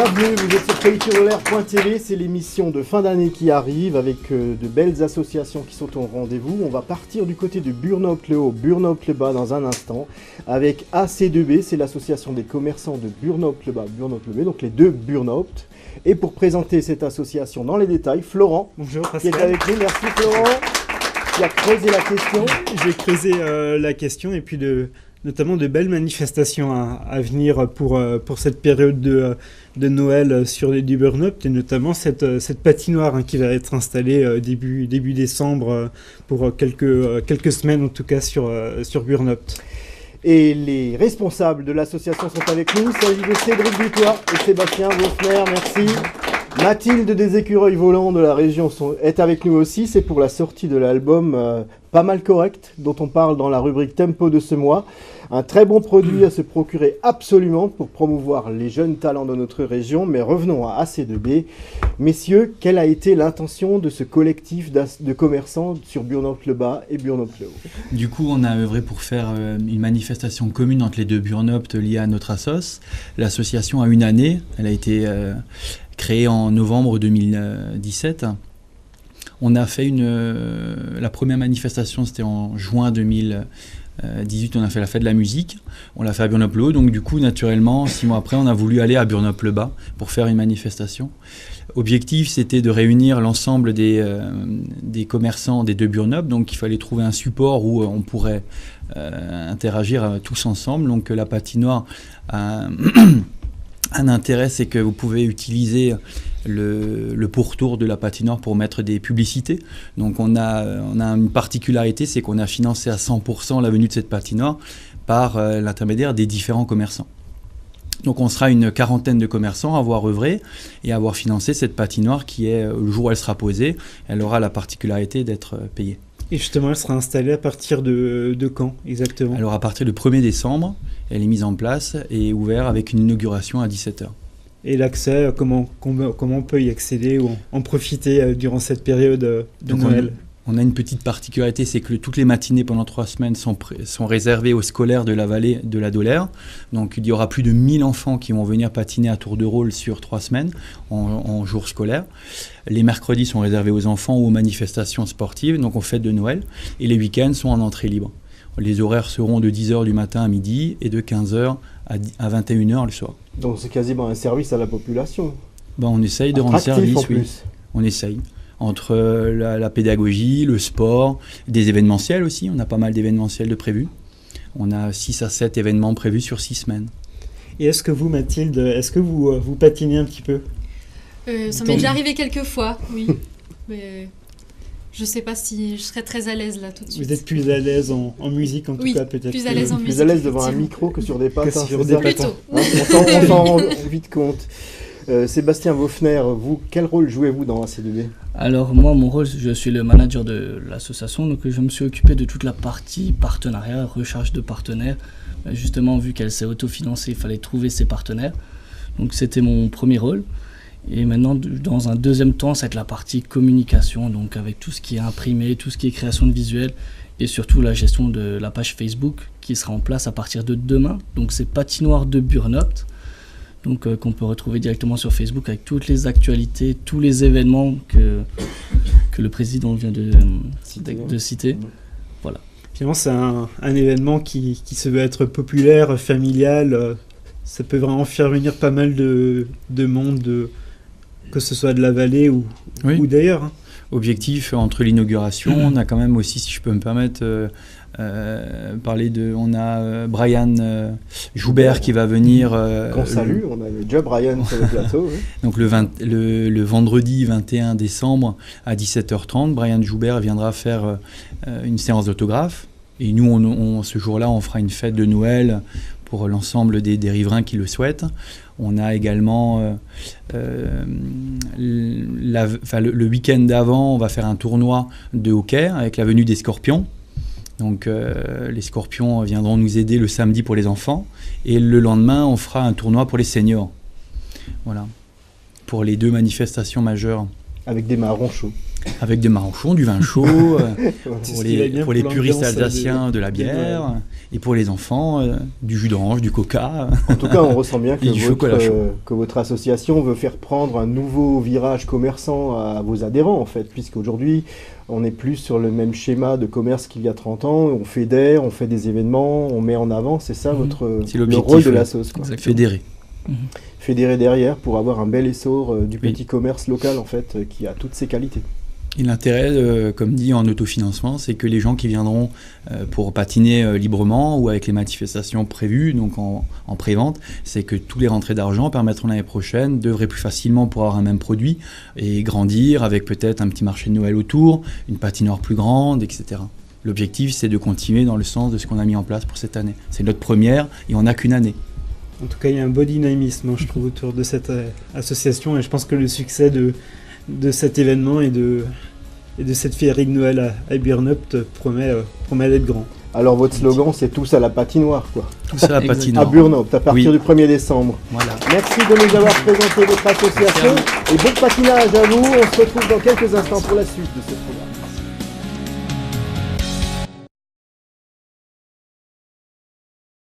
Bienvenue, vous êtes sur qualityroller.tv, c'est l'émission de fin d'année qui arrive avec de belles associations qui sont au rendez-vous. On va partir du côté de Burnhaupt-le-Haut, Burnhaupt-le-Bas dans un instant avec AC2B, c'est l'association des commerçants de Burnhaupt-le-Bas, Burnhaupt-le-Haut, donc les deux Burnhaupt. Et pour présenter cette association dans les détails, Florent, bonjour, qui est avec nous. Merci Florent, qui a creusé la question. J'ai creusé la question et puis notamment de belles manifestations à venir pour cette période de Noël sur les Burnhaupt et notamment cette patinoire qui va être installée début décembre pour quelques semaines en tout cas sur Burnhaupt. Et les responsables de l'association sont avec nous. Il s'agit de Cédric Dutoit et Sébastien Wofner, merci. Mathilde des Écureuils Volants de la région est avec nous aussi. C'est pour la sortie de l'album Pas mal correct, dont on parle dans la rubrique Tempo de ce mois. Un très bon produit à se procurer absolument pour promouvoir les jeunes talents de notre région. Mais revenons à AC2B. Messieurs, quelle a été l'intention de ce collectif de commerçants sur Burnhaupt-le-Bas et Burnhaupt-le-Haut ? Du coup, on a œuvré pour faire une manifestation commune entre les deux Burnhaupt liée à notre assos. L'association a une année. Elle a été créée en novembre 2017. On a fait la première manifestation, c'était en juin 2018, on a fait la fête de la musique. On l'a fait à Burnhaupt-le-Haut, donc du coup, naturellement, 6 mois après, on a voulu aller à Burnhaupt-le-Bas pour faire une manifestation. Objectif, c'était de réunir l'ensemble des commerçants des deux Burnhaupt, donc il fallait trouver un support où on pourrait interagir tous ensemble. Donc la patinoire a un intérêt, c'est que vous pouvez utiliser le pourtour de la patinoire pour mettre des publicités. Donc on a une particularité, c'est qu'on a financé à 100% la venue de cette patinoire par l'intermédiaire des différents commerçants. Donc on sera une quarantaine de commerçants à avoir œuvré et à avoir financé cette patinoire qui est, le jour où elle sera posée, elle aura la particularité d'être payée. Et justement, elle sera installée à partir de quand exactement ? Alors à partir du 1er décembre, elle est mise en place et ouverte avec une inauguration à 17h. Et l'accès, comment on peut y accéder ou en profiter durant cette période de Noël ? On a une petite particularité, c'est que toutes les matinées pendant 3 semaines sont réservées aux scolaires de la vallée de la Dolère. Donc il y aura plus de 1000 enfants qui vont venir patiner à tour de rôle sur 3 semaines en jours scolaires. Les mercredis sont réservés aux enfants ou aux manifestations sportives, donc aux fêtes de Noël. Et les week-ends sont en entrée libre. Les horaires seront de 10h du matin à midi et de 15h à 21h le soir. Donc c'est quasiment un service à la population. On essaye de rendre service, oui. On essaye. Entre la pédagogie, le sport, des événementiels aussi. On a pas mal d'événementiels de prévus. On a 6 à 7 événements prévus sur 6 semaines. Et est-ce que vous, Mathilde, vous patinez un petit peu ? Ça m'est déjà arrivé quelques fois, oui. Mais je ne sais pas si je serais très à l'aise là tout de suite. Vous êtes plus à l'aise en musique en tout cas peut-être. Plus à l'aise en musique. Plus à l'aise devant un micro que sur des patins. Plutôt. On s'en rend vite compte. Sébastien Wofner, vous, quel rôle jouez-vous dans AC2B ? Alors moi, mon rôle, je suis le manager de l'association, donc je me suis occupé de toute la partie partenariat, recherche de partenaires. Justement, vu qu'elle s'est autofinancée, il fallait trouver ses partenaires. Donc c'était mon premier rôle. Et maintenant, dans un deuxième temps, c'est la partie communication, donc avec tout ce qui est imprimé, tout ce qui est création de visuels, et surtout la gestion de la page Facebook qui sera en place à partir de demain. Donc c'est Patinoire de Burnhaupt. Donc qu'on peut retrouver directement sur Facebook avec toutes les actualités, tous les événements que le président vient de citer. Voilà. Finalement, c'est un événement qui se veut être populaire, familial. Ça peut vraiment faire venir pas mal de monde, que ce soit de la vallée ou d'ailleurs. Hein. Objectif, entre l'inauguration, on a quand même aussi, si je peux me permettre, on a Brian Joubert qui va venir. Qu'on salue, on a déjà Brian sur le plateau. Oui. Donc le vendredi 21 décembre à 17h30, Brian Joubert viendra faire une séance d'autographe. Et nous, ce jour-là, on fera une fête de Noël pour l'ensemble des riverains qui le souhaitent. On a également, le week-end d'avant, on va faire un tournoi de hockey avec la venue des Scorpions. Donc les Scorpions viendront nous aider le samedi pour les enfants. Et le lendemain, on fera un tournoi pour les seniors. Voilà, pour les 2 manifestations majeures. Avec des marrons chauds. Avec des maranchons, du vin chaud, C'est pour ce qui va les, bien pour les pour puristes l'ambiance alsaciens de la des bière, Noël. et pour les enfants, du jus d'orange, du coca. En tout cas, on ressent bien que Et du chocolat chaud. que votre association veut faire prendre un nouveau virage commerçant à vos adhérents, en fait, puisqu'aujourd'hui, on n'est plus sur le même schéma de commerce qu'il y a 30 ans. On fédère, on fait des événements, on met en avant. C'est ça C'est le l'objectif, rôle de oui. la sauce, quoi. Exactement. Fédérés. Fédérer derrière pour avoir un bel essor du Oui. petit commerce local, en fait, qui a toutes ses qualités. Et l'intérêt, comme dit en autofinancement, c'est que les gens qui viendront pour patiner librement ou avec les manifestations prévues, donc en pré-vente, c'est que tous les rentrées d'argent permettront l'année prochaine d'œuvrer plus facilement pour avoir un même produit et grandir avec peut-être un petit marché de Noël autour, une patinoire plus grande, etc. L'objectif, c'est de continuer dans le sens de ce qu'on a mis en place pour cette année. C'est notre première et on n'a qu'une année. En tout cas, il y a un beau dynamisme, je trouve, autour de cette association, et je pense que le succès de cet événement et de cette féerie de Noël à Burnup promet d'être grand. Alors, votre slogan, c'est tous à la patinoire, quoi. Tout ça à Exactement. À patinoire. Burnup, à partir Oui. du 1er décembre. Voilà. Merci de nous avoir présenté votre association et bon patinage à vous. On se retrouve dans quelques instants pour la suite de ce programme.